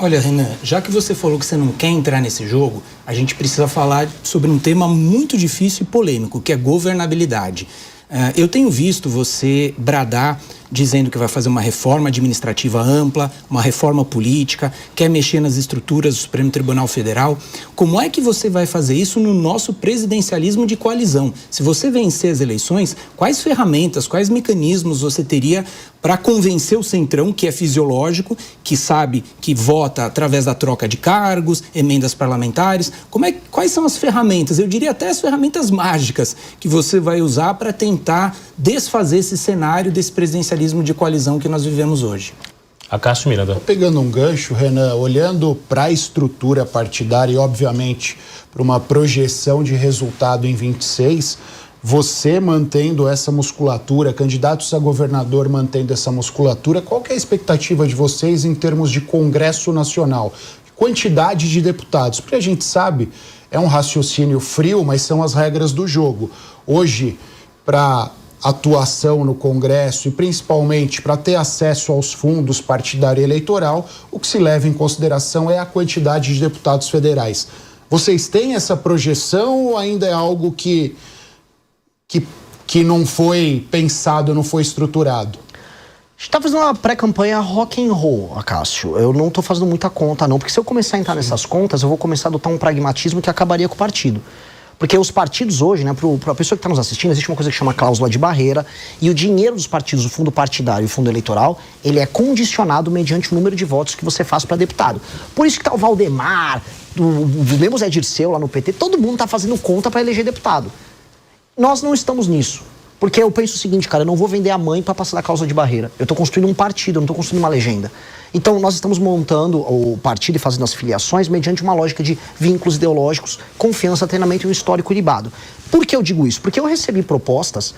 Olha, Renan, já que você falou que você não quer entrar nesse jogo, a gente precisa falar sobre um tema muito difícil e polêmico, que é governabilidade. Eu tenho visto você bradar dizendo que vai fazer uma reforma administrativa ampla, uma reforma política, quer mexer nas estruturas do Supremo Tribunal Federal. Como é que você vai fazer isso no nosso presidencialismo de coalizão? Se você vencer as eleições, quais ferramentas, quais mecanismos você teria para convencer o Centrão, que é fisiológico, que sabe que vota através da troca de cargos, emendas parlamentares? Quais são as ferramentas, eu diria até as ferramentas mágicas, que você vai usar para tentar desfazer esse cenário desse presidencialismo de coalizão que nós vivemos hoje? Acácio Miranda. Pegando um gancho, Renan, olhando para a estrutura partidária e, obviamente, para uma projeção de resultado em 26, você mantendo essa musculatura, candidatos a governador mantendo essa musculatura, qual que é a expectativa de vocês em termos de Congresso Nacional? Quantidade de deputados, porque a gente sabe, é um raciocínio frio, mas são as regras do jogo. Hoje, para atuação no Congresso e principalmente para ter acesso aos fundos partidário e eleitoral, o que se leva em consideração é a quantidade de deputados federais. Vocês têm essa projeção ou ainda é algo que não foi pensado, não foi estruturado? A gente tá fazendo uma pré-campanha rock and roll, Acácio. Eu não tô fazendo muita conta, não, porque se eu começar a entrar nessas contas, eu vou começar a adotar um pragmatismo que acabaria com o partido. Porque os partidos hoje, né, para a pessoa que está nos assistindo, existe uma coisa que chama cláusula de barreira, e o dinheiro dos partidos, o fundo partidário e o fundo eleitoral, ele é condicionado mediante o número de votos que você faz para deputado. Por isso que tá o Valdemar, mesmo o Zé Dirceu lá no PT, todo mundo tá fazendo conta para eleger deputado. Nós não estamos nisso. Porque eu penso o seguinte, cara, eu não vou vender a mãe para passar da cláusula de barreira. Eu tô construindo um partido, eu não tô construindo uma legenda. Então, nós estamos montando o partido e fazendo as filiações mediante uma lógica de vínculos ideológicos, confiança, treinamento e um histórico ilibado. Por que eu digo isso? Porque eu recebi propostas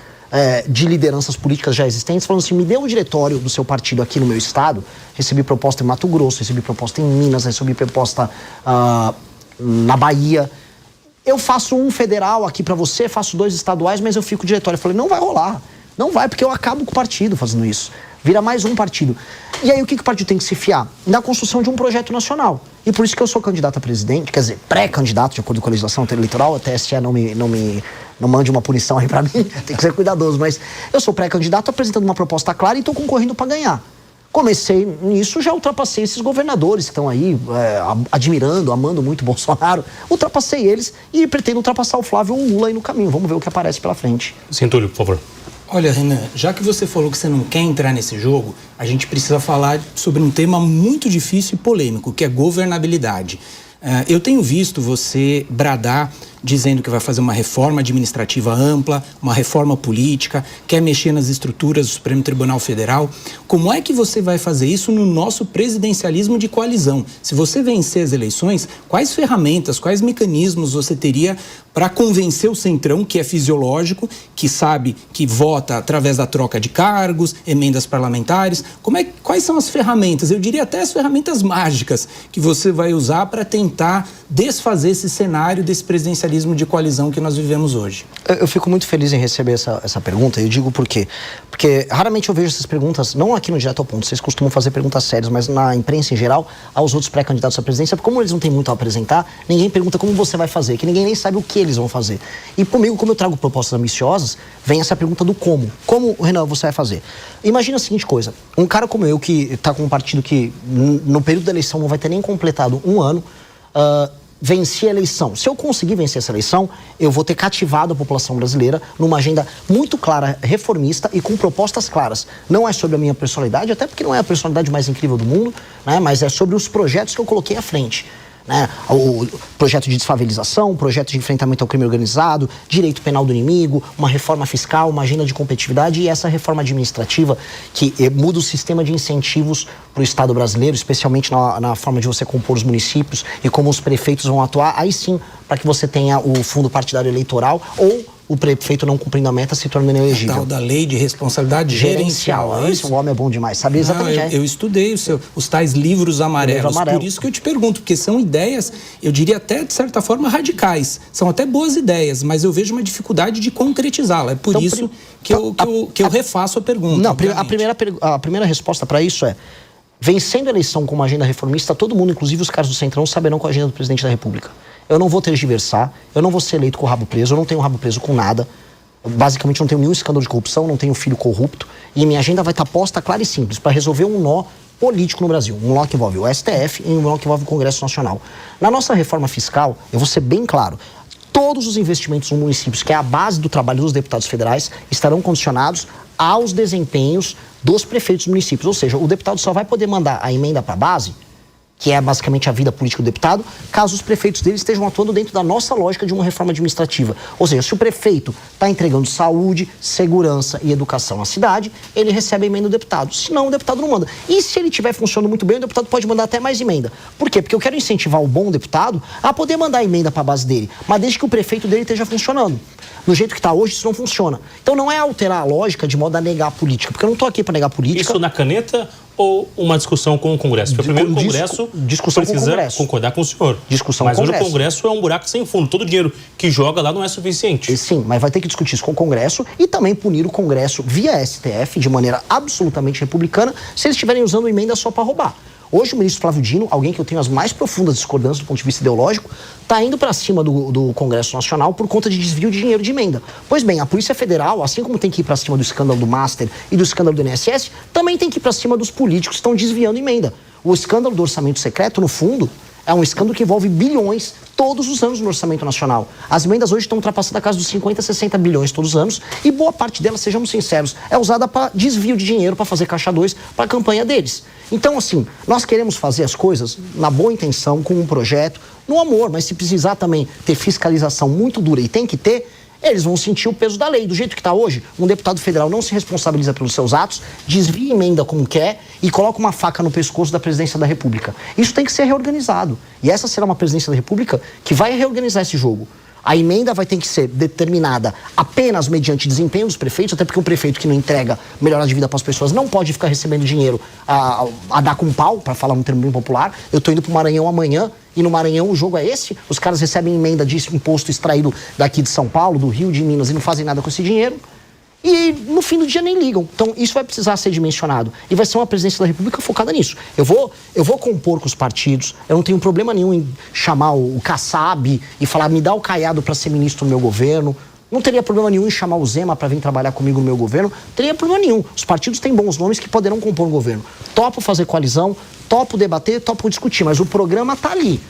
de lideranças políticas já existentes falando assim, me dê um diretório do seu partido aqui no meu estado. Recebi proposta em Mato Grosso, recebi proposta em Minas, recebi proposta na Bahia. Eu faço um federal aqui pra você, faço 2 estaduais, mas eu fico diretório. Eu falei, não vai rolar. Não vai, porque eu acabo com o partido fazendo isso. Vira mais um partido. E aí, o que o partido tem que se fiar? Na construção de um projeto nacional. E por isso que eu sou candidato a presidente, quer dizer, pré-candidato, de acordo com a legislação eleitoral, a TSE não mande uma punição aí pra mim, tem que ser cuidadoso, mas eu sou pré-candidato apresentando uma proposta clara e tô concorrendo pra ganhar. Comecei nisso, já ultrapassei esses governadores que estão aí admirando, amando muito o Bolsonaro. Ultrapassei eles e pretendo ultrapassar o Flávio ou o Lula aí no caminho. Vamos ver o que aparece pela frente. Túlio, por favor. Olha, Renan, já que você falou que você não quer entrar nesse jogo, a gente precisa falar sobre um tema muito difícil e polêmico, que é governabilidade. Eu tenho visto você bradar dizendo que vai fazer uma reforma administrativa ampla, uma reforma política, quer mexer nas estruturas do Supremo Tribunal Federal. Como é que você vai fazer isso no nosso presidencialismo de coalizão? Se você vencer as eleições, quais ferramentas, quais mecanismos você teria para convencer o Centrão, que é fisiológico, que sabe que vota através da troca de cargos, emendas parlamentares? Quais são as ferramentas, eu diria até as ferramentas mágicas, que você vai usar para tentar desfazer esse cenário desse presidencialismo de coalizão que nós vivemos hoje? Eu fico muito feliz em receber essa pergunta, e eu digo por quê. Porque raramente eu vejo essas perguntas, não aqui no Direto ao Ponto, vocês costumam fazer perguntas sérias, mas na imprensa em geral, aos outros pré-candidatos à presidência, porque como eles não têm muito a apresentar, ninguém pergunta como você vai fazer, que ninguém nem sabe o que eles vão fazer. E comigo, como eu trago propostas ambiciosas, vem essa pergunta do como. Como, Renan, você vai fazer? Imagina a seguinte coisa, um cara como eu, que está com um partido que no período da eleição não vai ter nem completado um ano, venci a eleição. Se eu conseguir vencer essa eleição, eu vou ter cativado a população brasileira numa agenda muito clara, reformista e com propostas claras. Não é sobre a minha personalidade, até porque não é a personalidade mais incrível do mundo, né? Mas é sobre os projetos que eu coloquei à frente. Né? O projeto de desfavelização, o projeto de enfrentamento ao crime organizado, direito penal do inimigo, uma reforma fiscal, uma agenda de competitividade e essa reforma administrativa que muda o sistema de incentivos para o Estado brasileiro, especialmente na forma de você compor os municípios e como os prefeitos vão atuar, aí sim, para que você tenha o fundo partidário eleitoral ou o prefeito não cumprindo a meta se tornando inelegível. A tal da lei de responsabilidade gerencial. Isso, o homem é bom demais. Sabe exatamente. Eu estudei os tais livros amarelos. Por isso que eu te pergunto, porque são ideias, eu diria até, de certa forma, radicais. São até boas ideias, mas eu vejo uma dificuldade de concretizá-la. É por isso que eu refaço a pergunta. Não, a primeira resposta para isso é: vencendo a eleição com uma agenda reformista, todo mundo, inclusive os caras do Centrão, saberão qual é a agenda do presidente da República. Eu não vou tergiversar, eu não vou ser eleito com o rabo preso, eu não tenho rabo preso com nada. Basicamente, não tenho nenhum escândalo de corrupção, não tenho filho corrupto. E minha agenda vai estar posta clara e simples para resolver um nó político no Brasil. Um nó que envolve o STF e um nó que envolve o Congresso Nacional. Na nossa reforma fiscal, eu vou ser bem claro, todos os investimentos nos municípios, que é a base do trabalho dos deputados federais, estarão condicionados aos desempenhos dos prefeitos dos municípios. Ou seja, o deputado só vai poder mandar a emenda para a base, que é basicamente a vida política do deputado, caso os prefeitos dele estejam atuando dentro da nossa lógica de uma reforma administrativa. Ou seja, se o prefeito está entregando saúde, segurança e educação à cidade, ele recebe a emenda do deputado. Se não, o deputado não manda. E se ele estiver funcionando muito bem, o deputado pode mandar até mais emenda. Por quê? Porque eu quero incentivar o bom deputado a poder mandar a emenda para a base dele, mas desde que o prefeito dele esteja funcionando. Do jeito que está hoje, isso não funciona. Então não é alterar a lógica de modo a negar a política, porque eu não estou aqui para negar a política. Isso na caneta ou uma discussão com o Congresso? Porque primeiro o Congresso discussão precisa com o Congresso. concordar com o senhor. Discussão mas com o hoje Congresso. o Congresso é um buraco sem fundo. Todo o dinheiro que joga lá não é suficiente. Sim, mas vai ter que discutir isso com o Congresso e também punir o Congresso via STF de maneira absolutamente republicana se eles estiverem usando emenda só para roubar. Hoje o ministro Flávio Dino, alguém que eu tenho as mais profundas discordâncias do ponto de vista ideológico, está indo para cima do Congresso Nacional por conta de desvio de dinheiro de emenda. Pois bem, a Polícia Federal, assim como tem que ir para cima do escândalo do Master e do escândalo do INSS, também tem que ir para cima dos políticos que estão desviando emenda. O escândalo do orçamento secreto, no fundo, é um escândalo que envolve bilhões todos os anos no orçamento nacional. As emendas hoje estão ultrapassando a casa dos 50, 60 bilhões todos os anos e boa parte delas, sejamos sinceros, é usada para desvio de dinheiro, para fazer caixa 2 para a campanha deles. Então, assim, nós queremos fazer as coisas na boa intenção, com um projeto, no amor, mas se precisar também ter fiscalização muito dura e tem que ter, eles vão sentir o peso da lei. Do jeito que está hoje, um deputado federal não se responsabiliza pelos seus atos, desvia emenda como quer e coloca uma faca no pescoço da presidência da República. Isso tem que ser reorganizado. E essa será uma presidência da República que vai reorganizar esse jogo. A emenda vai ter que ser determinada apenas mediante desempenho dos prefeitos, até porque um prefeito que não entrega melhora de vida para as pessoas não pode ficar recebendo dinheiro a dar com pau, para falar um termo bem popular. Eu estou indo para o Maranhão amanhã e no Maranhão o jogo é esse. Os caras recebem emenda de imposto extraído daqui de São Paulo, do Rio, de Minas e não fazem nada com esse dinheiro. E no fim do dia nem ligam. Então isso vai precisar ser dimensionado. E vai ser uma presidência da República focada nisso. Eu vou compor com os partidos, eu não tenho problema nenhum em chamar o Kassab e falar, me dá o Caiado para ser ministro do meu governo. Não teria problema nenhum em chamar o Zema para vir trabalhar comigo no meu governo. Não teria problema nenhum. Os partidos têm bons nomes que poderão compor um governo. Topo fazer coalizão, topo debater, topo discutir, mas o programa está ali.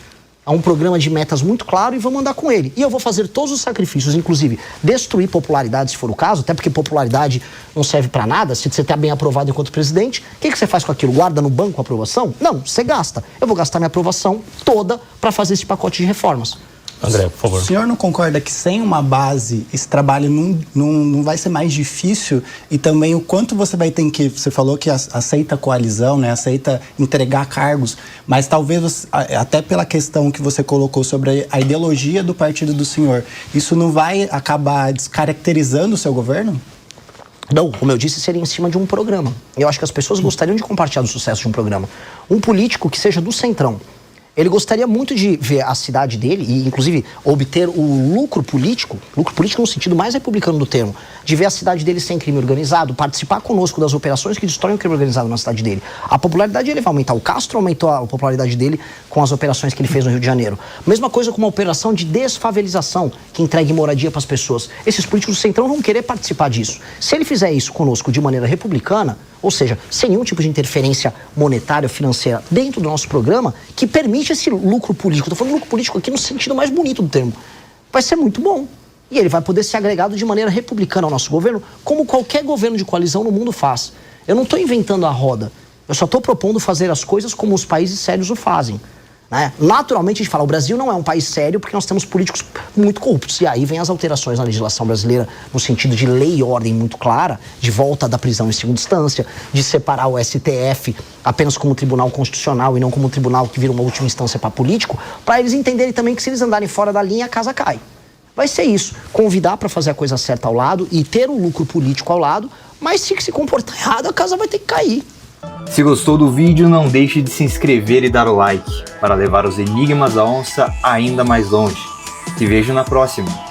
Há um programa de metas muito claro e vamos andar com ele. E eu vou fazer todos os sacrifícios, inclusive destruir popularidade, se for o caso, até porque popularidade não serve para nada. Se você está bem aprovado enquanto presidente, o que você faz com aquilo? Guarda no banco a aprovação? Não, você gasta. Eu vou gastar minha aprovação toda para fazer esse pacote de reformas. André, por favor. O senhor não concorda que sem uma base esse trabalho não vai ser mais difícil? E também o quanto você vai ter que... Você falou que aceita coalizão, né? Aceita entregar cargos, mas talvez até pela questão que você colocou sobre a ideologia do partido do senhor, isso não vai acabar descaracterizando o seu governo? Não, como eu disse, seria em cima de um programa. Eu acho que as pessoas gostariam de compartilhar o sucesso de um programa. Um político que seja do Centrão, ele gostaria muito de ver a cidade dele e, inclusive, obter o lucro político no sentido mais republicano do termo, de ver a cidade dele sem crime organizado, participar conosco das operações que destroem o crime organizado na cidade dele. A popularidade dele vai aumentar. O Castro aumentou a popularidade dele com as operações que ele fez no Rio de Janeiro. Mesma coisa com uma operação de desfavelização, que entregue moradia para as pessoas. Esses políticos do Centrão vão querer participar disso. Se ele fizer isso conosco de maneira republicana, ou seja, sem nenhum tipo de interferência monetária, financeira, dentro do nosso programa, que permite esse lucro político. Estou falando lucro político aqui no sentido mais bonito do termo. Vai ser muito bom. E ele vai poder ser agregado de maneira republicana ao nosso governo, como qualquer governo de coalizão no mundo faz. Eu não estou inventando a roda. Eu só estou propondo fazer as coisas como os países sérios o fazem. Né? Naturalmente a gente fala, o Brasil não é um país sério porque nós temos políticos muito corruptos. E aí vem as alterações na legislação brasileira no sentido de lei e ordem muito clara, de volta da prisão em segunda instância, de separar o STF apenas como tribunal constitucional e não como tribunal que vira uma última instância para político, para eles entenderem também que se eles andarem fora da linha, a casa cai. Vai ser isso, convidar para fazer a coisa certa ao lado e ter o lucro político ao lado, mas se comportar errado, a casa vai ter que cair. Se gostou do vídeo, não deixe de se inscrever e dar o like, para levar os enigmas da onça ainda mais longe. Te vejo na próxima!